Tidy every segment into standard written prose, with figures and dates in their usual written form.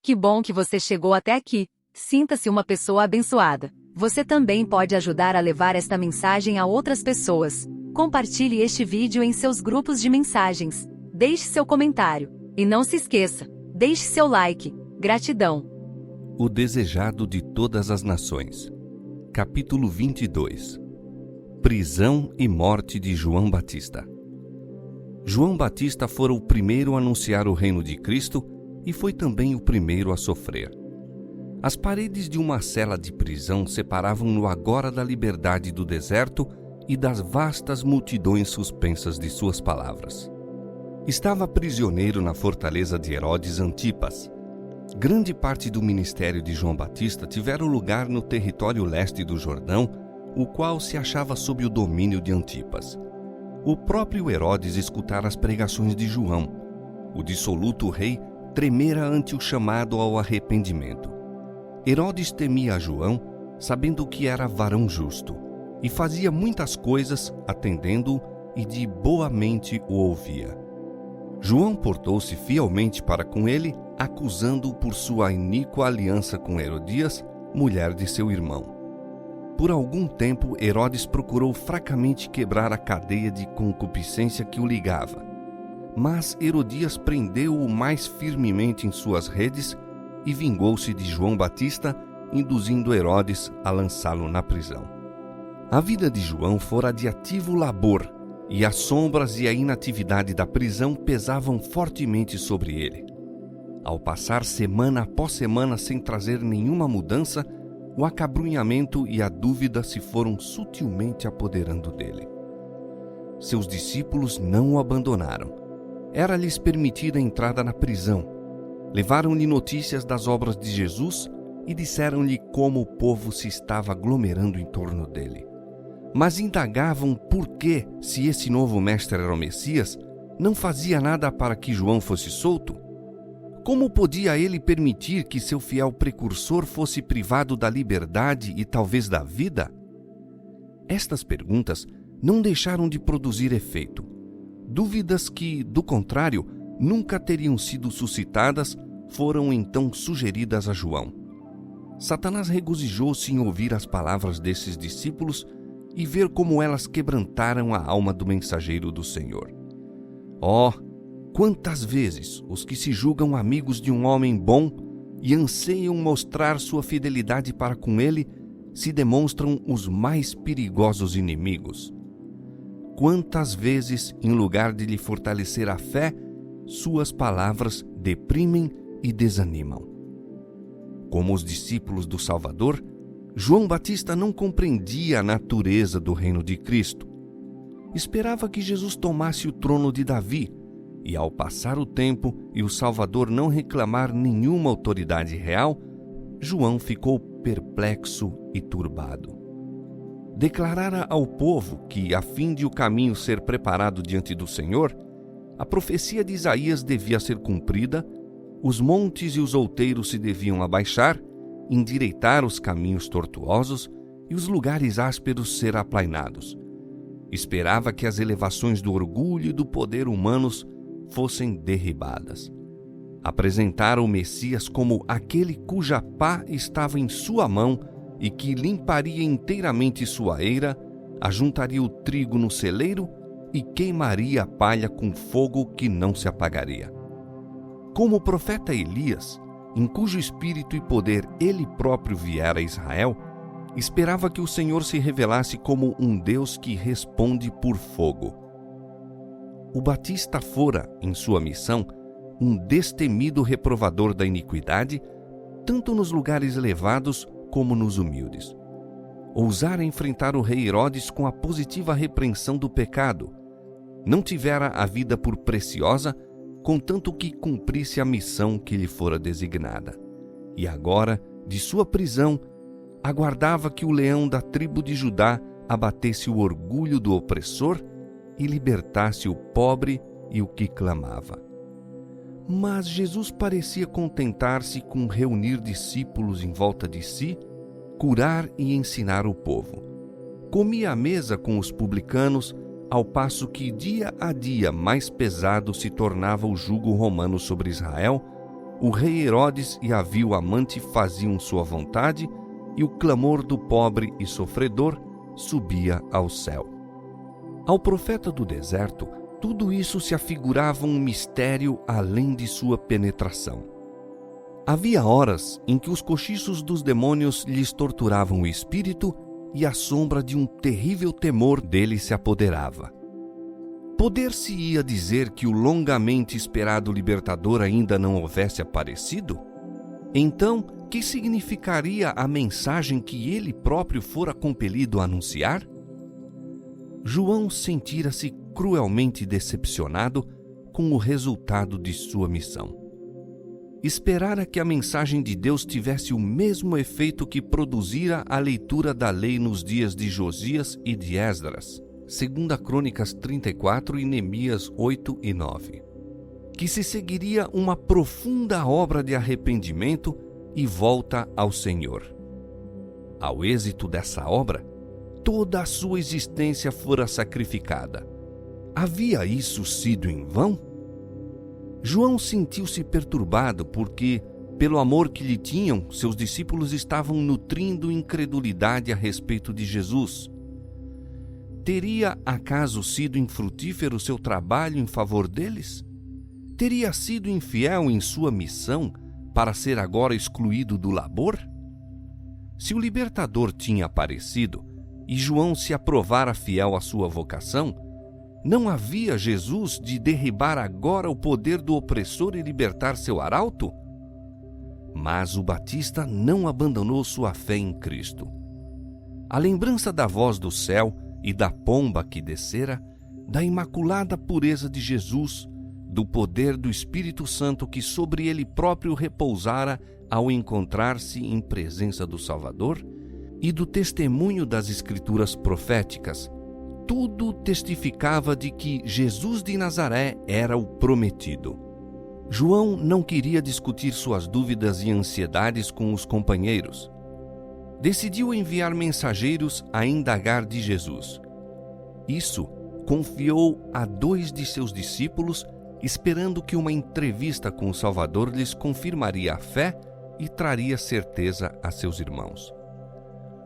Que bom que você chegou até aqui. Sinta-se uma pessoa abençoada. Você também pode ajudar a levar esta mensagem a outras pessoas. Compartilhe este vídeo em seus grupos de mensagens. Deixe seu comentário. E não se esqueça, deixe seu like. Gratidão. O desejado de todas as nações. Capítulo 22. Prisão e morte de João Batista. João Batista fora o primeiro a anunciar o reino de Cristo e foi também o primeiro a sofrer. As paredes de uma cela de prisão separavam-no agora da liberdade do deserto e das vastas multidões suspensas de suas palavras. Estava prisioneiro na fortaleza de Herodes Antipas. Grande parte do ministério de João Batista tivera lugar no território leste do Jordão, o qual se achava sob o domínio de Antipas. O próprio Herodes escutara as pregações de João. O dissoluto rei tremera ante o chamado ao arrependimento. Herodes temia a João, sabendo que era varão justo, e fazia muitas coisas, atendendo-o, e de boa mente o ouvia. João portou-se fielmente para com ele, acusando-o por sua iníqua aliança com Herodias, mulher de seu irmão. Por algum tempo, Herodes procurou fracamente quebrar a cadeia de concupiscência que o ligava. Mas Herodias prendeu-o mais firmemente em suas redes e vingou-se de João Batista, induzindo Herodes a lançá-lo na prisão. A vida de João fora de ativo labor, e as sombras e a inatividade da prisão pesavam fortemente sobre ele. Ao passar semana após semana sem trazer nenhuma mudança, o acabrunhamento e a dúvida se foram sutilmente apoderando dele. Seus discípulos não o abandonaram. Era-lhes permitida a entrada na prisão. Levaram-lhe notícias das obras de Jesus e disseram-lhe como o povo se estava aglomerando em torno dele. Mas indagavam por que, se esse novo mestre era o Messias, não fazia nada para que João fosse solto? Como podia ele permitir que seu fiel precursor fosse privado da liberdade e talvez da vida? Estas perguntas não deixaram de produzir efeito. Dúvidas que, do contrário, nunca teriam sido suscitadas, foram então sugeridas a João. Satanás regozijou-se em ouvir as palavras desses discípulos e ver como elas quebrantaram a alma do mensageiro do Senhor. Oh, quantas vezes os que se julgam amigos de um homem bom e anseiam mostrar sua fidelidade para com ele, se demonstram os mais perigosos inimigos. Quantas vezes, em lugar de lhe fortalecer a fé, suas palavras deprimem e desanimam. Como os discípulos do Salvador, João Batista não compreendia a natureza do reino de Cristo. Esperava que Jesus tomasse o trono de Davi, e ao passar o tempo e o Salvador não reclamar nenhuma autoridade real, João ficou perplexo e turbado. Declarara ao povo que, a fim de o caminho ser preparado diante do Senhor, a profecia de Isaías devia ser cumprida, os montes e os outeiros se deviam abaixar, endireitar os caminhos tortuosos e os lugares ásperos ser aplainados. Esperava que as elevações do orgulho e do poder humanos fossem derribadas. Apresentara o Messias como aquele cuja pá estava em sua mão e que limparia inteiramente sua eira, ajuntaria o trigo no celeiro e queimaria a palha com fogo que não se apagaria. Como o profeta Elias, em cujo espírito e poder ele próprio viera a Israel, esperava que o Senhor se revelasse como um Deus que responde por fogo. O Batista fora, em sua missão, um destemido reprovador da iniquidade, tanto nos lugares elevados como nos humildes. Ousara enfrentar o rei Herodes com a positiva repreensão do pecado. Não tivera a vida por preciosa, contanto que cumprisse a missão que lhe fora designada. E agora, de sua prisão, aguardava que o leão da tribo de Judá abatesse o orgulho do opressor e libertasse o pobre e o que clamava. Mas Jesus parecia contentar-se com reunir discípulos em volta de si, curar e ensinar o povo. Comia à mesa com os publicanos, ao passo que dia a dia mais pesado se tornava o jugo romano sobre Israel, o rei Herodes e a vil amante faziam sua vontade, e o clamor do pobre e sofredor subia ao céu. Ao profeta do deserto, tudo isso se afigurava um mistério além de sua penetração. Havia horas em que os cochichos dos demônios lhes torturavam o espírito e a sombra de um terrível temor dele se apoderava. Poder-se-ia dizer que o longamente esperado libertador ainda não houvesse aparecido? Então, que significaria a mensagem que ele próprio fora compelido a anunciar? João sentira-se cruelmente decepcionado com o resultado de sua missão. Esperara que a mensagem de Deus tivesse o mesmo efeito que produzira a leitura da lei nos dias de Josias e de Esdras, 2 Crônicas 34 e Neemias 8 e 9. Que se seguiria uma profunda obra de arrependimento e volta ao Senhor. Ao êxito dessa obra, toda a sua existência fora sacrificada. Havia isso sido em vão? João sentiu-se perturbado porque, pelo amor que lhe tinham, seus discípulos estavam nutrindo incredulidade a respeito de Jesus. Teria acaso sido infrutífero seu trabalho em favor deles? Teria sido infiel em sua missão para ser agora excluído do labor? Se o libertador tinha aparecido e João se aprovara fiel à sua vocação, não havia Jesus de derribar agora o poder do opressor e libertar seu arauto? Mas o Batista não abandonou sua fé em Cristo. A lembrança da voz do céu e da pomba que descera, da imaculada pureza de Jesus, do poder do Espírito Santo que sobre ele próprio repousara ao encontrar-se em presença do Salvador, e do testemunho das Escrituras proféticas, tudo testificava de que Jesus de Nazaré era o prometido. João não queria discutir suas dúvidas e ansiedades com os companheiros. Decidiu enviar mensageiros a indagar de Jesus. Isso confiou a 2 de seus discípulos, esperando que uma entrevista com o Salvador lhes confirmaria a fé e traria certeza a seus irmãos.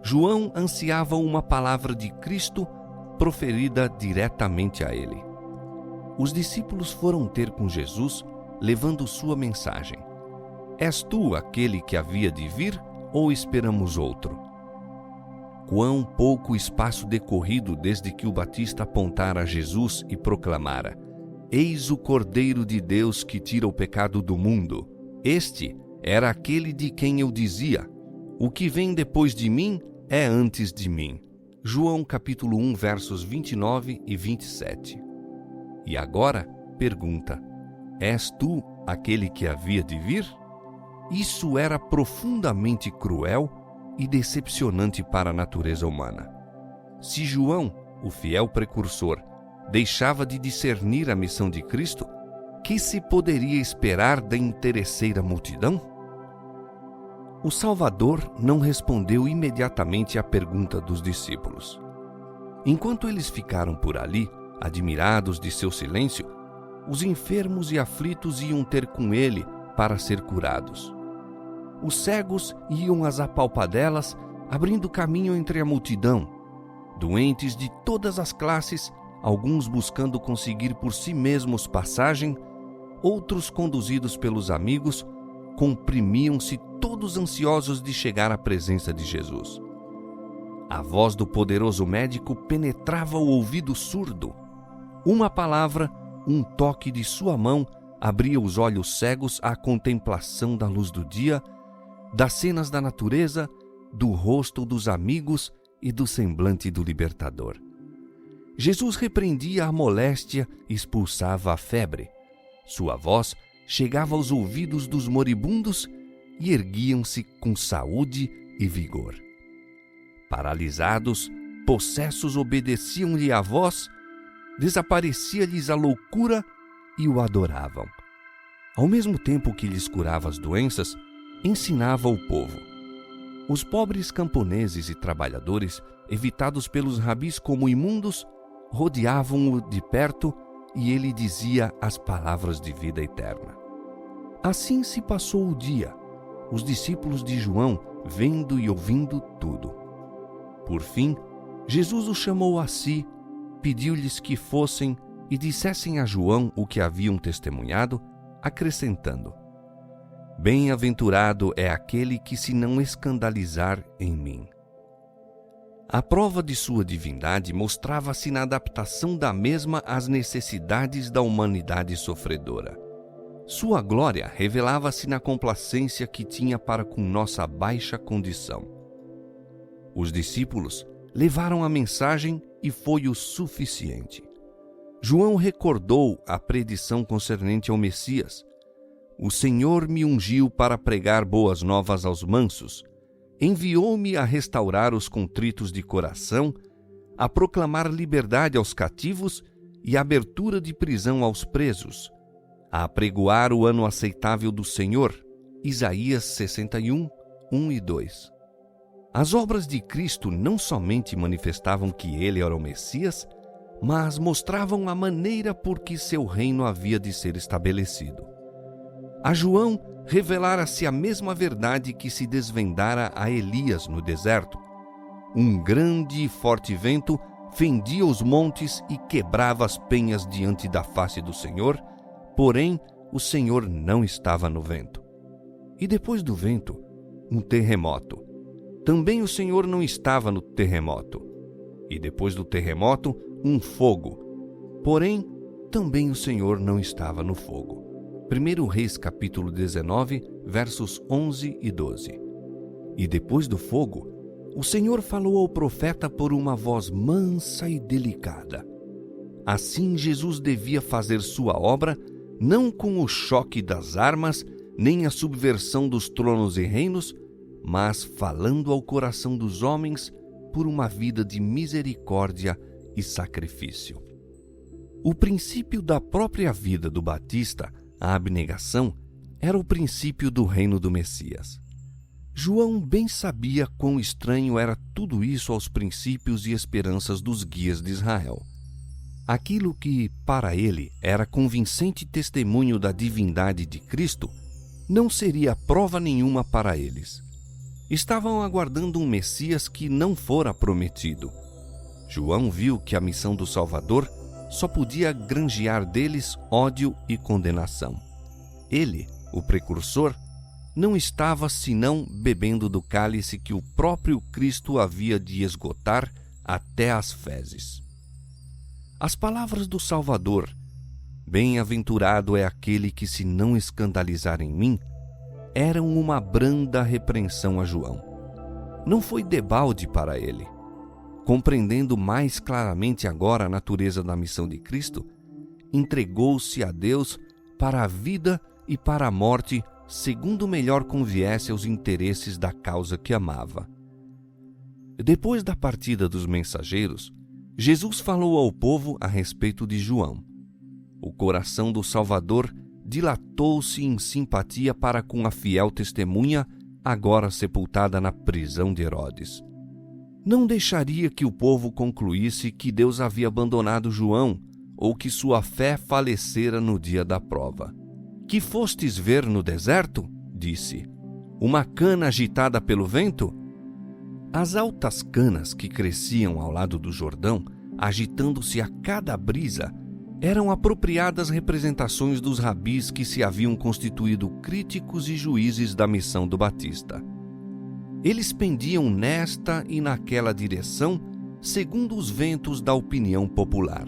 João ansiava uma palavra de Cristo proferida diretamente a ele. Os discípulos foram ter com Jesus, levando sua mensagem. És tu aquele que havia de vir, ou esperamos outro? Quão pouco espaço decorrido desde que o Batista apontara a Jesus e proclamara: Eis o Cordeiro de Deus que tira o pecado do mundo. Este era aquele de quem eu dizia: o que vem depois de mim é antes de mim. João capítulo 1, versos 29 e 27. E agora pergunta: és tu aquele que havia de vir? Isso era profundamente cruel e decepcionante para a natureza humana. Se João, o fiel precursor, deixava de discernir a missão de Cristo, que se poderia esperar da interesseira multidão? O Salvador não respondeu imediatamente à pergunta dos discípulos. Enquanto eles ficaram por ali, admirados de seu silêncio, os enfermos e aflitos iam ter com ele para ser curados. Os cegos iam às apalpadelas, abrindo caminho entre a multidão. Doentes de todas as classes, alguns buscando conseguir por si mesmos passagem, outros conduzidos pelos amigos, comprimiam-se todos ansiosos de chegar à presença de Jesus. A voz do poderoso médico penetrava o ouvido surdo. Uma palavra, um toque de sua mão abria os olhos cegos à contemplação da luz do dia, das cenas da natureza, do rosto dos amigos e do semblante do libertador. Jesus repreendia a moléstia e expulsava a febre. Sua voz chegava aos ouvidos dos moribundos e erguiam-se com saúde e vigor. Paralisados, possessos obedeciam-lhe a voz, desaparecia-lhes a loucura e o adoravam. Ao mesmo tempo que lhes curava as doenças, ensinava o povo. Os pobres camponeses e trabalhadores, evitados pelos rabis como imundos, rodeavam-o de perto e ele dizia as palavras de vida eterna. Assim se passou o dia, os discípulos de João vendo e ouvindo tudo. Por fim, Jesus os chamou a si, pediu-lhes que fossem e dissessem a João o que haviam testemunhado, acrescentando: Bem-aventurado é aquele que se não escandalizar em mim. A prova de sua divindade mostrava-se na adaptação da mesma às necessidades da humanidade sofredora. Sua glória revelava-se na complacência que tinha para com nossa baixa condição. Os discípulos levaram a mensagem e foi o suficiente. João recordou a predição concernente ao Messias. O Senhor me ungiu para pregar boas novas aos mansos, enviou-me a restaurar os contritos de coração, a proclamar liberdade aos cativos e abertura de prisão aos presos, a apregoar o ano aceitável do Senhor. Isaías 61, 1 e 2. As obras de Cristo não somente manifestavam que ele era o Messias, mas mostravam a maneira por que seu reino havia de ser estabelecido. A João revelara-se a mesma verdade que se desvendara a Elias no deserto. Um grande e forte vento fendia os montes e quebrava as penhas diante da face do Senhor, porém o Senhor não estava no vento. E depois do vento, um terremoto. Também o Senhor não estava no terremoto. E depois do terremoto, um fogo. Porém, também o Senhor não estava no fogo. 1 Reis capítulo 19, versos 11 e 12. E depois do fogo, o Senhor falou ao profeta por uma voz mansa e delicada. Assim Jesus devia fazer sua obra, não com o choque das armas, nem a subversão dos tronos e reinos, mas falando ao coração dos homens por uma vida de misericórdia e sacrifício. O princípio da própria vida do Batista, a abnegação, era o princípio do reino do Messias. João bem sabia quão estranho era tudo isso aos princípios e esperanças dos guias de Israel. Aquilo que, para ele, era convincente testemunho da divindade de Cristo, não seria prova nenhuma para eles. Estavam aguardando um Messias que não fora prometido. João viu que a missão do Salvador só podia granjear deles ódio e condenação. Ele, o precursor, não estava senão bebendo do cálice que o próprio Cristo havia de esgotar até as fezes. As palavras do Salvador, bem-aventurado é aquele que se não escandalizar em mim, eram uma branda repreensão a João. Não foi debalde para ele. Compreendendo mais claramente agora a natureza da missão de Cristo, entregou-se a Deus para a vida e para a morte, segundo melhor conviesse aos interesses da causa que amava. Depois da partida dos mensageiros, Jesus falou ao povo a respeito de João. O coração do Salvador dilatou-se em simpatia para com a fiel testemunha, agora sepultada na prisão de Herodes. Não deixaria que o povo concluísse que Deus havia abandonado João ou que sua fé falecera no dia da prova. Que fostes ver no deserto? Disse. Uma cana agitada pelo vento? As altas canas que cresciam ao lado do Jordão, agitando-se a cada brisa, eram apropriadas representações dos rabis que se haviam constituído críticos e juízes da missão do Batista. Eles pendiam nesta e naquela direção, segundo os ventos da opinião popular.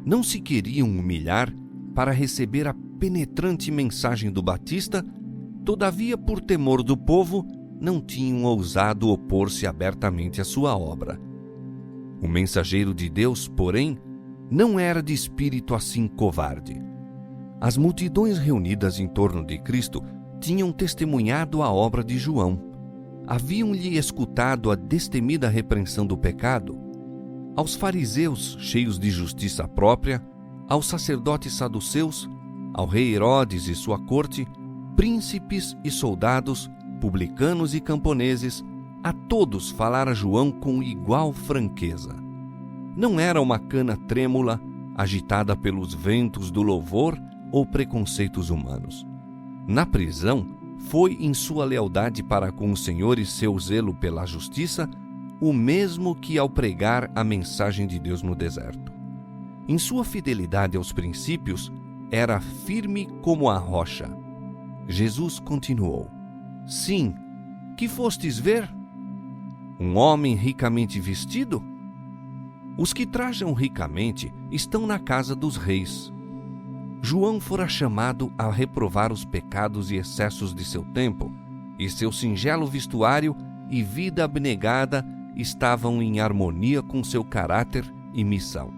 Não se queriam humilhar para receber a penetrante mensagem do Batista, todavia, por temor do povo, não tinham ousado opor-se abertamente à sua obra. O mensageiro de Deus, porém, não era de espírito assim covarde. As multidões reunidas em torno de Cristo tinham testemunhado a obra de João. Haviam-lhe escutado a destemida repreensão do pecado. Aos fariseus, cheios de justiça própria, aos sacerdotes saduceus, ao rei Herodes e sua corte, príncipes e soldados, publicanos e camponeses, a todos falara João com igual franqueza. Não era uma cana trêmula, agitada pelos ventos do louvor ou preconceitos humanos. Na prisão, foi em sua lealdade para com o Senhor e seu zelo pela justiça o mesmo que ao pregar a mensagem de Deus no deserto. Em sua fidelidade aos princípios, era firme como a rocha. Jesus continuou: Sim, que fostes ver? Um homem ricamente vestido? Os que trajam ricamente estão na casa dos reis. João fora chamado a reprovar os pecados e excessos de seu tempo, e seu singelo vestuário e vida abnegada estavam em harmonia com seu caráter e missão.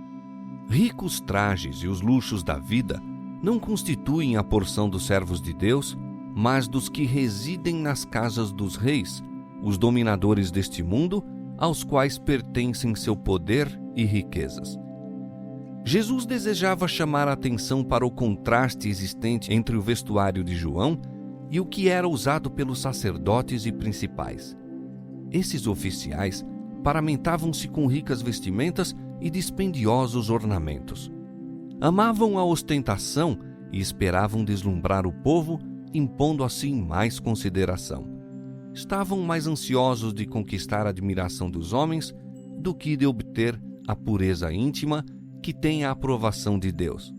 Ricos trajes e os luxos da vida não constituem a porção dos servos de Deus, mas dos que residem nas casas dos reis, os dominadores deste mundo, aos quais pertencem seu poder e riquezas. Jesus desejava chamar a atenção para o contraste existente entre o vestuário de João e o que era usado pelos sacerdotes e principais. Esses oficiais paramentavam-se com ricas vestimentas e dispendiosos ornamentos. Amavam a ostentação e esperavam deslumbrar o povo, impondo assim mais consideração. Estavam mais ansiosos de conquistar a admiração dos homens do que de obter a pureza íntima que tem a aprovação de Deus.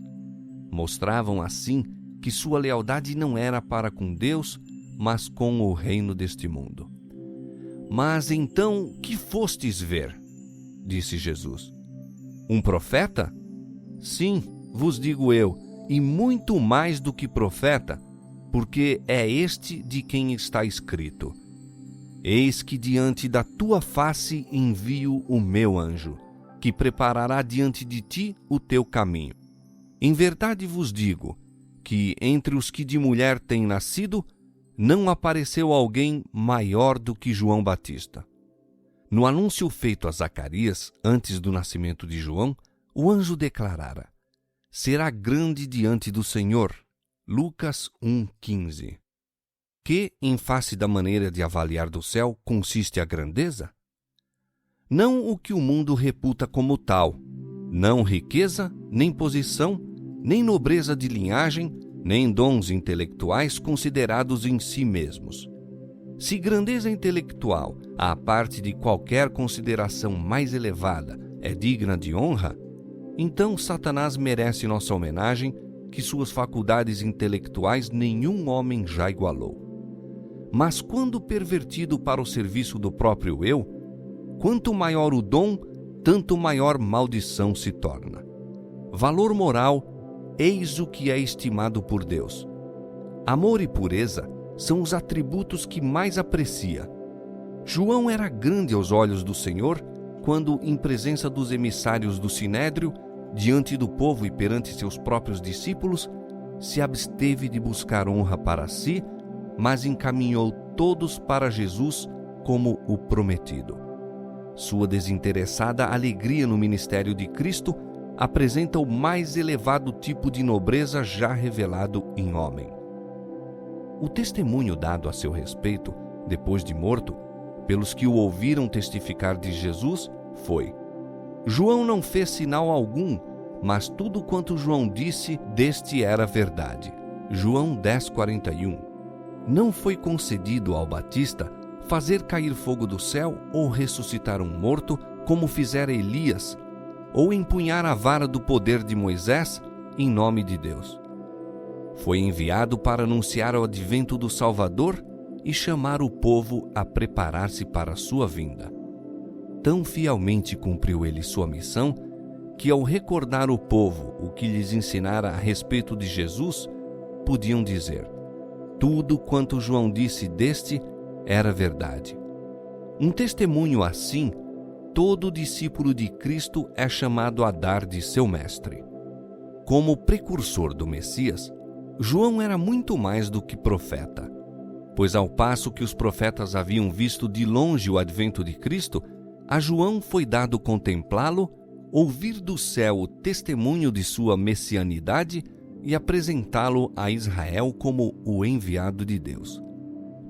Mostravam assim que sua lealdade não era para com Deus, mas com o reino deste mundo. Mas então, que fostes ver? Disse Jesus. Um profeta? Sim, vos digo eu, e muito mais do que profeta, porque é este de quem está escrito: Eis que diante da tua face envio o meu anjo, que preparará diante de ti o teu caminho. Em verdade vos digo, que entre os que de mulher têm nascido, não apareceu alguém maior do que João Batista. No anúncio feito a Zacarias, antes do nascimento de João, o anjo declarara: será grande diante do Senhor. Lucas 1,15. Que, em face da maneira de avaliar do céu, consiste a grandeza? Não o que o mundo reputa como tal, não riqueza, nem posição, nem nobreza de linhagem, nem dons intelectuais considerados em si mesmos. Se grandeza intelectual, à parte de qualquer consideração mais elevada, é digna de honra, então Satanás merece nossa homenagem, que suas faculdades intelectuais nenhum homem já igualou. Mas quando pervertido para o serviço do próprio eu, quanto maior o dom, tanto maior maldição se torna. Valor moral, eis o que é estimado por Deus. Amor e pureza são os atributos que mais aprecia. João era grande aos olhos do Senhor quando, em presença dos emissários do Sinédrio, diante do povo e perante seus próprios discípulos, se absteve de buscar honra para si, mas encaminhou todos para Jesus como o prometido. Sua desinteressada alegria no ministério de Cristo apresenta o mais elevado tipo de nobreza já revelado em homem. O testemunho dado a seu respeito, depois de morto, pelos que o ouviram testificar de Jesus, foi: João não fez sinal algum, mas tudo quanto João disse deste era verdade. João 10,41. Não foi concedido ao Batista fazer cair fogo do céu ou ressuscitar um morto, como fizera Elias, ou empunhar a vara do poder de Moisés em nome de Deus. Foi enviado para anunciar o advento do Salvador e chamar o povo a preparar-se para a sua vinda. Tão fielmente cumpriu ele sua missão, que ao recordar o povo o que lhes ensinara a respeito de Jesus, podiam dizer: tudo quanto João disse deste era verdade. Um testemunho assim, todo discípulo de Cristo é chamado a dar de seu mestre. Como precursor do Messias, João era muito mais do que profeta, pois ao passo que os profetas haviam visto de longe o advento de Cristo, a João foi dado contemplá-lo, ouvir do céu o testemunho de sua messianidade e apresentá-lo a Israel como o enviado de Deus.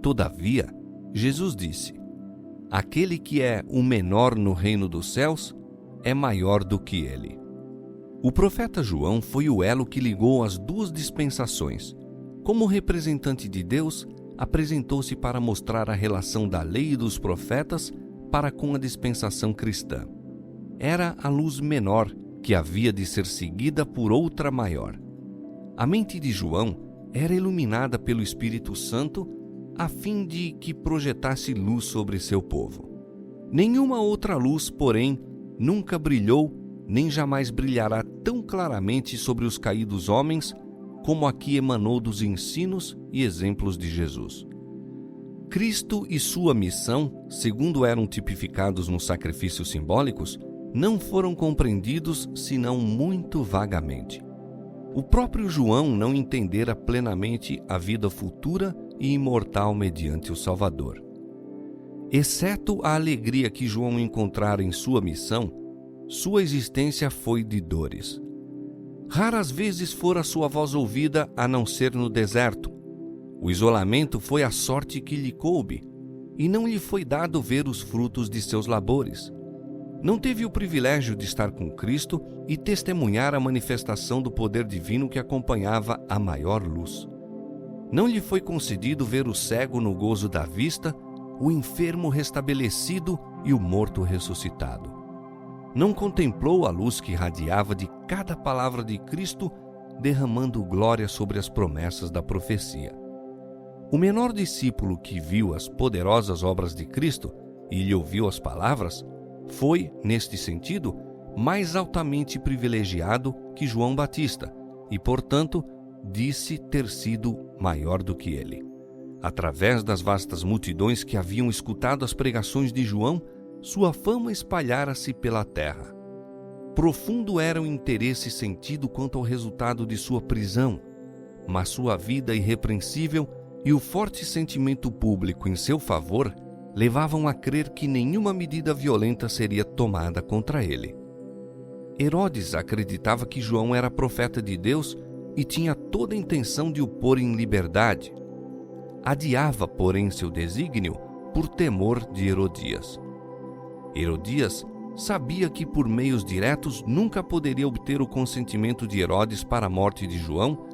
Todavia, Jesus disse: aquele que é o menor no reino dos céus é maior do que ele. O profeta João foi o elo que ligou as duas dispensações, Como representante de Deus, apresentou-se para mostrar a relação da lei e dos profetas para com a dispensação cristã. Era a luz menor que havia de ser seguida por outra maior. A mente de João era iluminada pelo Espírito Santo a fim de que projetasse luz sobre seu povo. Nenhuma outra luz, porém, nunca brilhou nem jamais brilhará tão claramente sobre os caídos homens como a que emanou dos ensinos e exemplos de Jesus. Cristo e sua missão, segundo eram tipificados nos sacrifícios simbólicos, não foram compreendidos senão muito vagamente. O próprio João não entendera plenamente a vida futura e imortal mediante o Salvador. Exceto a alegria que João encontrara em sua missão, sua existência foi de dores. Raras vezes fora sua voz ouvida a não ser no deserto. O isolamento foi a sorte que lhe coube, e não lhe foi dado ver os frutos de seus labores. Não teve o privilégio de estar com Cristo e testemunhar a manifestação do poder divino que acompanhava a maior luz. Não lhe foi concedido ver o cego no gozo da vista, o enfermo restabelecido e o morto ressuscitado. Não contemplou a luz que irradiava de cada palavra de Cristo, derramando glória sobre as promessas da profecia. O menor discípulo que viu as poderosas obras de Cristo e lhe ouviu as palavras, foi, neste sentido, mais altamente privilegiado que João Batista e, portanto, disse ter sido maior do que ele. Através das vastas multidões que haviam escutado as pregações de João, sua fama espalhara-se pela terra. Profundo era o interesse sentido quanto ao resultado de sua prisão, mas sua vida irrepreensível e o forte sentimento público em seu favor levavam a crer que nenhuma medida violenta seria tomada contra ele. Herodes acreditava que João era profeta de Deus e tinha toda a intenção de o pôr em liberdade. Adiava, porém, seu desígnio por temor de Herodias. Herodias sabia que por meios diretos nunca poderia obter o consentimento de Herodes para a morte de João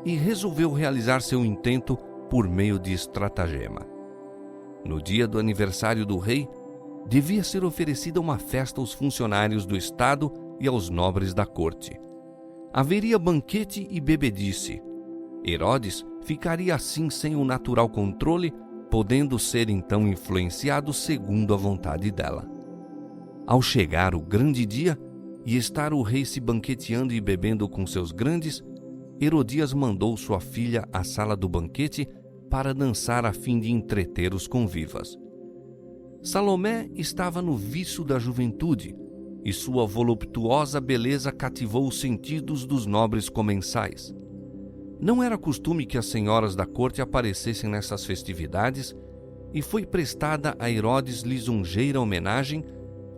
e resolveu realizar seu intento por meio de estratagema. No dia do aniversário do rei, devia ser oferecida uma festa aos funcionários do Estado e aos nobres da corte. Haveria banquete e bebedice. Herodes ficaria assim sem o natural controle, podendo ser então influenciado segundo a vontade dela. Ao chegar o grande dia e estar o rei se banqueteando e bebendo com seus grandes, Herodias mandou sua filha à sala do banquete para dançar a fim de entreter os convivas. Salomé estava no viço da juventude e sua voluptuosa beleza cativou os sentidos dos nobres comensais. Não era costume que as senhoras da corte aparecessem nessas festividades e foi prestada a Herodes lisonjeira homenagem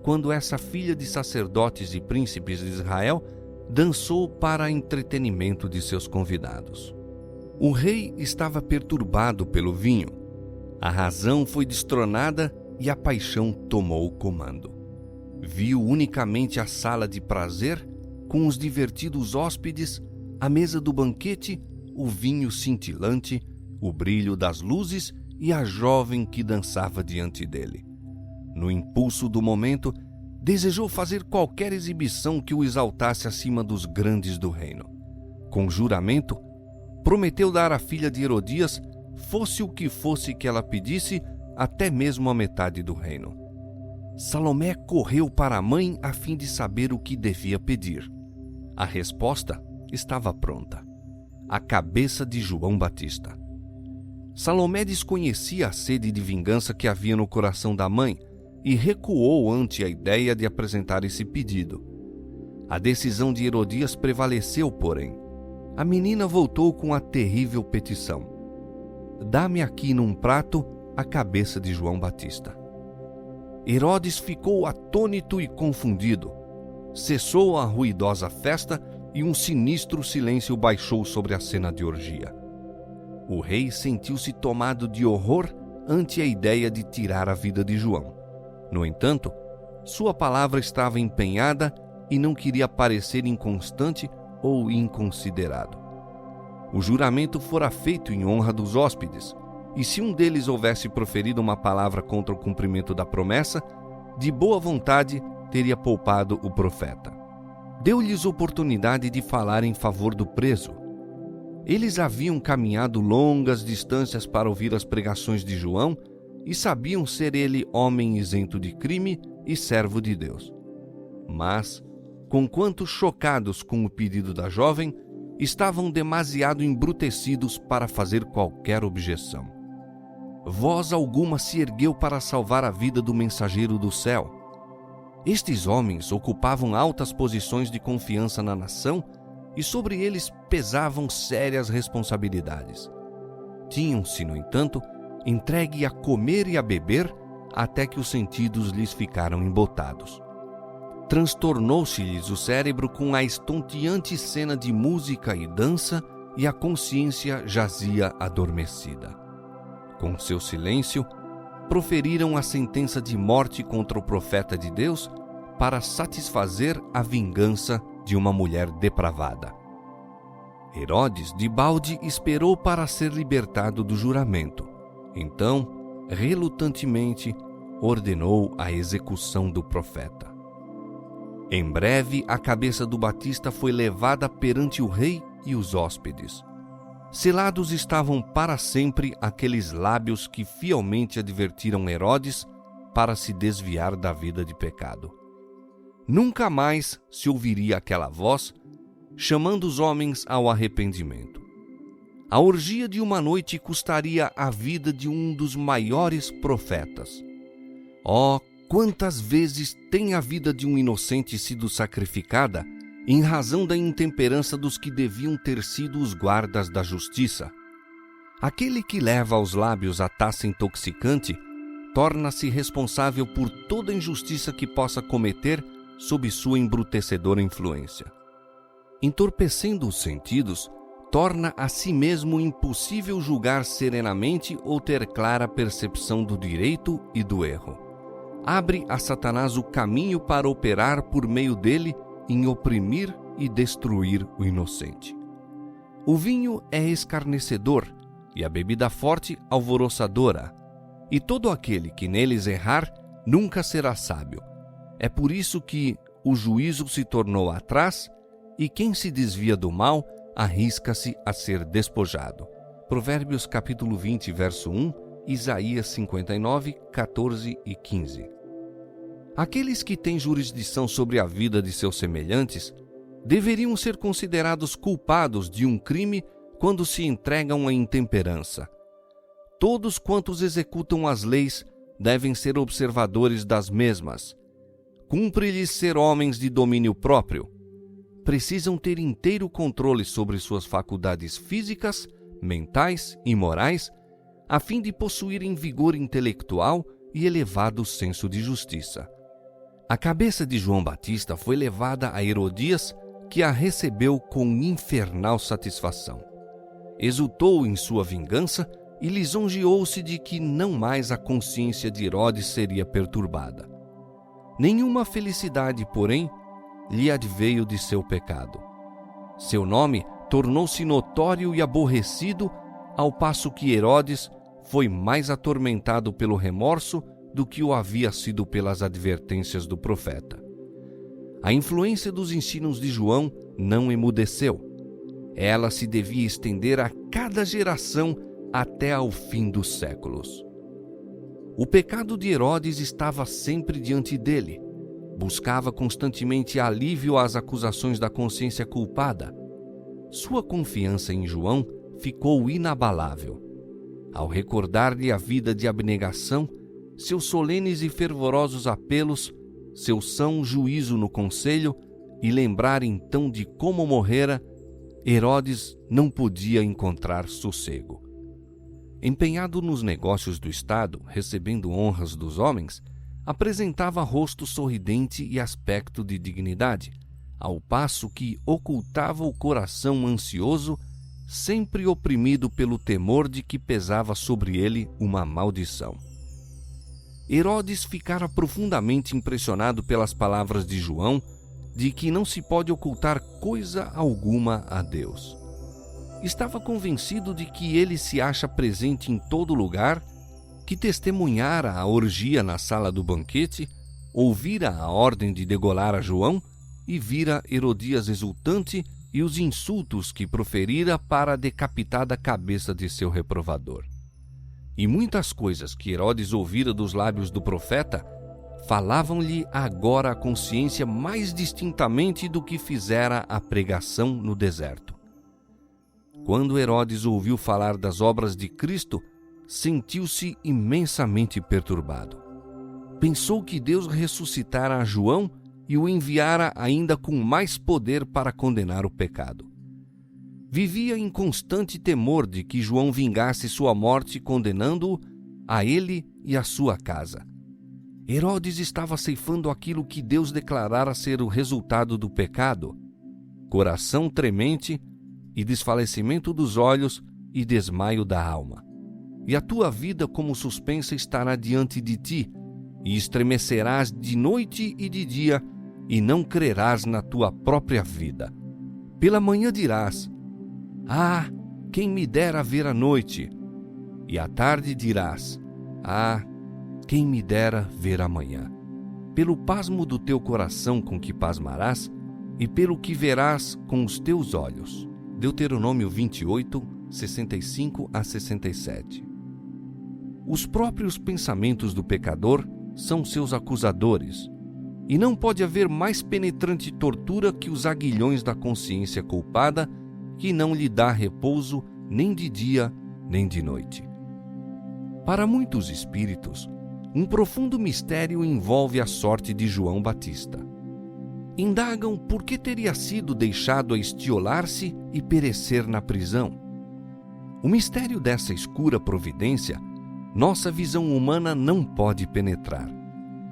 quando essa filha de sacerdotes e príncipes de Israel dançou para entretenimento de seus convidados. O rei estava perturbado pelo vinho. A razão foi destronada e a paixão tomou o comando. Viu unicamente a sala de prazer, com os divertidos hóspedes, a mesa do banquete, o vinho cintilante, o brilho das luzes e a jovem que dançava diante dele. No impulso do momento, desejou fazer qualquer exibição que o exaltasse acima dos grandes do reino. Com juramento, prometeu dar à filha de Herodias, fosse o que fosse que ela pedisse, até mesmo a metade do reino. Salomé correu para a mãe a fim de saber o que devia pedir. A resposta estava pronta: a cabeça de João Batista. Salomé desconhecia a sede de vingança que havia no coração da mãe e recuou ante a ideia de apresentar esse pedido. A decisão de Herodias prevaleceu, porém. A menina voltou com a terrível petição: dá-me aqui num prato a cabeça de João Batista. Herodes ficou atônito e confundido. Cessou a ruidosa festa e um sinistro silêncio baixou sobre a cena de orgia. O rei sentiu-se tomado de horror ante a ideia de tirar a vida de João. No entanto, sua palavra estava empenhada e não queria parecer inconstante ou inconsiderado. O juramento fora feito em honra dos hóspedes, e se um deles houvesse proferido uma palavra contra o cumprimento da promessa, de boa vontade teria poupado o profeta. Deu-lhes oportunidade de falar em favor do preso. Eles haviam caminhado longas distâncias para ouvir as pregações de João e sabiam ser ele homem isento de crime e servo de Deus. Mas, conquanto chocados com o pedido da jovem, estavam demasiado embrutecidos para fazer qualquer objeção. Voz alguma se ergueu para salvar a vida do mensageiro do céu. Estes homens ocupavam altas posições de confiança na nação e sobre eles pesavam sérias responsabilidades. Tinham-se, no entanto, entregue a comer e a beber até que os sentidos lhes ficaram embotados. Transtornou-se-lhes o cérebro com a estonteante cena de música e dança e a consciência jazia adormecida. Com seu silêncio, proferiram a sentença de morte contra o profeta de Deus para satisfazer a vingança de uma mulher depravada. Herodes, de balde, esperou para ser libertado do juramento. Então, relutantemente, ordenou a execução do profeta. Em breve, a cabeça do Batista foi levada perante o rei e os hóspedes. Selados estavam para sempre aqueles lábios que fielmente advertiram Herodes para se desviar da vida de pecado. Nunca mais se ouviria aquela voz chamando os homens ao arrependimento. A orgia de uma noite custaria a vida de um dos maiores profetas. Oh, quantas vezes tem a vida de um inocente sido sacrificada em razão da intemperança dos que deviam ter sido os guardas da justiça. Aquele que leva aos lábios a taça intoxicante torna-se responsável por toda injustiça que possa cometer sob sua embrutecedora influência. Entorpecendo os sentidos, torna a si mesmo impossível julgar serenamente ou ter clara percepção do direito e do erro. Abre a Satanás o caminho para operar por meio dele em oprimir e destruir o inocente. O vinho é escarnecedor e a bebida forte alvoroçadora, e todo aquele que neles errar nunca será sábio. É por isso que o juízo se tornou atrás e quem se desvia do mal arrisca-se a ser despojado. Provérbios capítulo 20, verso 1, Isaías 59, 14 e 15. Aqueles que têm jurisdição sobre a vida de seus semelhantes deveriam ser considerados culpados de um crime quando se entregam à intemperança. Todos quantos executam as leis devem ser observadores das mesmas. Cumpre-lhes ser homens de domínio próprio. Precisam ter inteiro controle sobre suas faculdades físicas, mentais e morais, a fim de possuírem vigor intelectual e elevado senso de justiça. A cabeça de João Batista foi levada a Herodias, que a recebeu com infernal satisfação. Exultou em sua vingança e lisonjeou-se de que não mais a consciência de Herodes seria perturbada. Nenhuma felicidade, porém, lhe adveio de seu pecado. Seu nome tornou-se notório e aborrecido, ao passo que Herodes foi mais atormentado pelo remorso do que o havia sido pelas advertências do profeta. A influência dos ensinos de João não emudeceu. Ela se devia estender a cada geração até ao fim dos séculos. O pecado de Herodes estava sempre diante dele. Buscava constantemente alívio às acusações da consciência culpada. Sua confiança em João ficou inabalável. Ao recordar-lhe a vida de abnegação, seus solenes e fervorosos apelos, seu são juízo no conselho, e lembrar então de como morrera, Herodes não podia encontrar sossego. Empenhado nos negócios do Estado, recebendo honras dos homens, apresentava rosto sorridente e aspecto de dignidade, ao passo que ocultava o coração ansioso, sempre oprimido pelo temor de que pesava sobre ele uma maldição. Herodes ficara profundamente impressionado pelas palavras de João, de que não se pode ocultar coisa alguma a Deus. estava convencido de que ele se acha presente em todo lugar, que testemunhara a orgia na sala do banquete, ouvira a ordem de degolar a João e vira Herodias exultante e os insultos que proferira para a decapitada cabeça de seu reprovador. E muitas coisas que Herodes ouvira dos lábios do profeta falavam-lhe agora a consciência mais distintamente do que fizera a pregação no deserto. Quando Herodes ouviu falar das obras de Cristo, sentiu-se imensamente perturbado. Pensou que Deus ressuscitara a João e o enviara ainda com mais poder para condenar o pecado. Vivia em constante temor de que João vingasse sua morte, condenando-o a ele e a sua casa. Herodes estava ceifando aquilo que Deus declarara ser o resultado do pecado: coração tremente e desfalecimento dos olhos e desmaio da alma. E a tua vida como suspensa estará diante de ti, e estremecerás de noite e de dia, e não crerás na tua própria vida. Pela manhã dirás: ah, quem me dera ver a noite! E à tarde dirás: ah, quem me dera ver amanhã! Pelo pasmo do teu coração com que pasmarás, e pelo que verás com os teus olhos. Deuteronômio 28, 65 a 67. Os próprios pensamentos do pecador são seus acusadores, e não pode haver mais penetrante tortura que os aguilhões da consciência culpada, que não lhe dá repouso nem de dia nem de noite. Para muitos espíritos, um profundo mistério envolve a sorte de João Batista. Indagam por que teria sido deixado a estiolar-se e perecer na prisão. O mistério dessa escura providência, nossa visão humana não pode penetrar.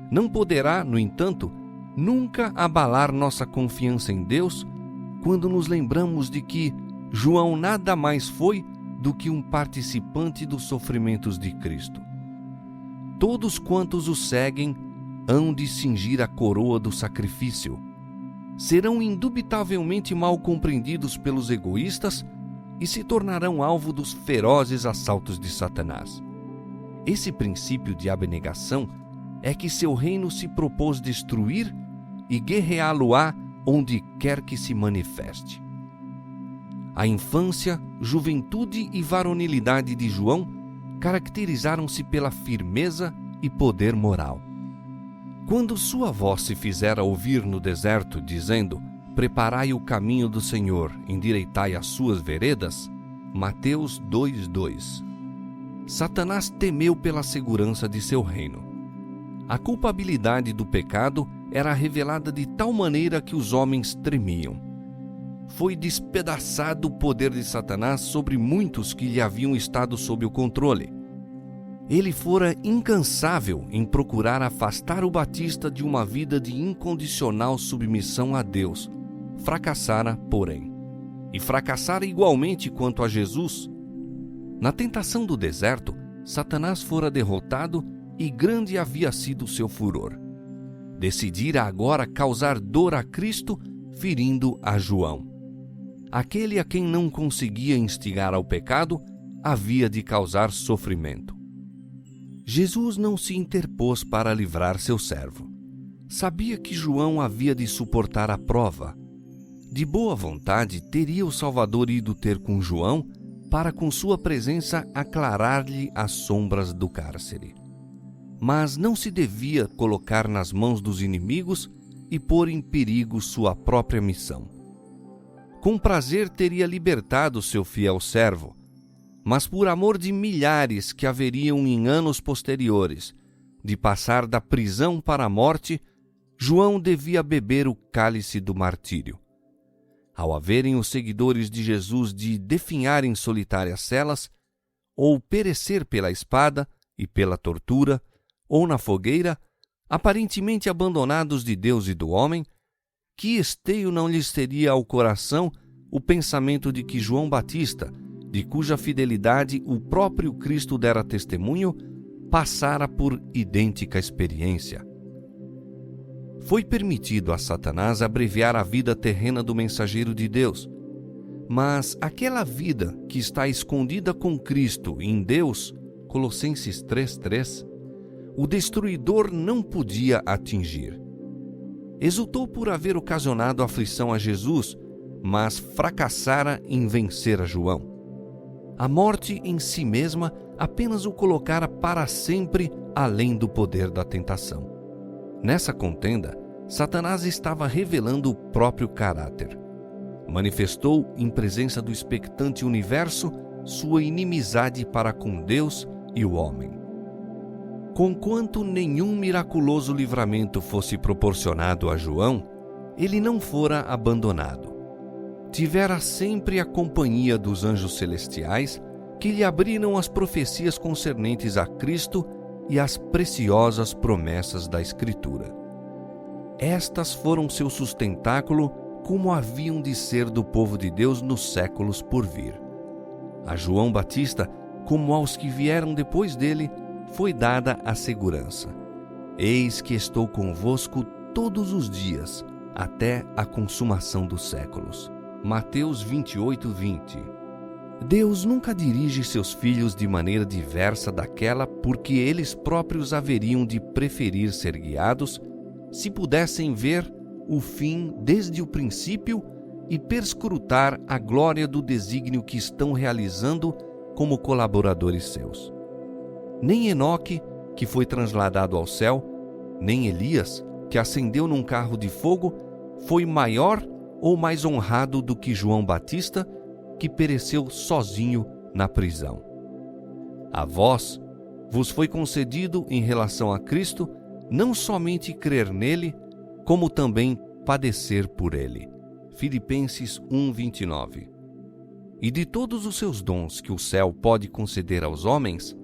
Não poderá, no entanto, nunca abalar nossa confiança em Deus quando nos lembramos de que João nada mais foi do que um participante dos sofrimentos de Cristo. Todos quantos o seguem hão de cingir a coroa do sacrifício. Serão indubitavelmente mal compreendidos pelos egoístas e se tornarão alvo dos ferozes assaltos de Satanás. Esse princípio de abnegação é que seu reino se propôs destruir e guerreá-lo-á onde quer que se manifeste. A infância, juventude e varonilidade de João caracterizaram-se pela firmeza e poder moral. Quando sua voz se fizera ouvir no deserto, dizendo: preparai o caminho do Senhor, endireitai as suas veredas, Mateus 2:2. Satanás temeu pela segurança de seu reino. A culpabilidade do pecado era revelada de tal maneira que os homens tremiam. Foi despedaçado o poder de Satanás sobre muitos que lhe haviam estado sob o controle. Ele fora incansável em procurar afastar o Batista de uma vida de incondicional submissão a Deus. Fracassara, porém. E fracassara igualmente quanto a Jesus. Na tentação do deserto, Satanás fora derrotado e grande havia sido seu furor. Decidira agora causar dor a Cristo, ferindo a João. Aquele a quem não conseguia instigar ao pecado, havia de causar sofrimento. Jesus não se interpôs para livrar seu servo. Sabia que João havia de suportar a prova. De boa vontade, teria o Salvador ido ter com João para, com sua presença, aclarar-lhe as sombras do cárcere. Mas não se devia colocar nas mãos dos inimigos e pôr em perigo sua própria missão. Com prazer teria libertado seu fiel servo, mas por amor de milhares que haveriam em anos posteriores de passar da prisão para a morte, João devia beber o cálice do martírio. Ao haverem os seguidores de Jesus de definhar em solitárias celas, ou perecer pela espada e pela tortura, ou na fogueira, aparentemente abandonados de Deus e do homem, que esteio não lhes teria ao coração o pensamento de que João Batista, de cuja fidelidade o próprio Cristo dera testemunho, passara por idêntica experiência. Foi permitido a Satanás abreviar a vida terrena do mensageiro de Deus, Mas aquela vida que está escondida com Cristo em Deus, Colossenses 3:3, o destruidor não podia atingir. Exultou por haver ocasionado aflição a Jesus, mas fracassara em vencer a João. A morte em si mesma apenas o colocara para sempre além do poder da tentação. Nessa contenda, Satanás estava revelando o próprio caráter. Manifestou, em presença do expectante universo, sua inimizade para com Deus e o homem. Conquanto nenhum miraculoso livramento fosse proporcionado a João, ele não fora abandonado. Tivera sempre a companhia dos anjos celestiais que lhe abriram as profecias concernentes a Cristo e as preciosas promessas da Escritura. Estas foram seu sustentáculo, como haviam de ser do povo de Deus nos séculos por vir. A João Batista, como aos que vieram depois dele, foi dada a segurança: eis que estou convosco todos os dias, até a consumação dos séculos. Mateus 28:20. Deus nunca dirige seus filhos de maneira diversa daquela porque eles próprios haveriam de preferir ser guiados, se pudessem ver o fim desde o princípio e perscrutar a glória do desígnio que estão realizando como colaboradores seus. Nem Enoque, que foi transladado ao céu, nem Elias, que ascendeu num carro de fogo, foi maior ou mais honrado do que João Batista, que pereceu sozinho na prisão. A vós vos foi concedido, em relação a Cristo, não somente crer nele, como também padecer por ele. Filipenses 1:29. E de todos os seus dons que o céu pode conceder aos homens,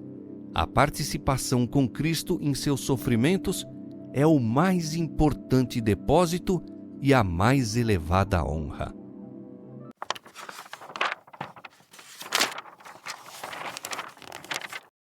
a participação com Cristo em seus sofrimentos é o mais importante depósito e a mais elevada honra.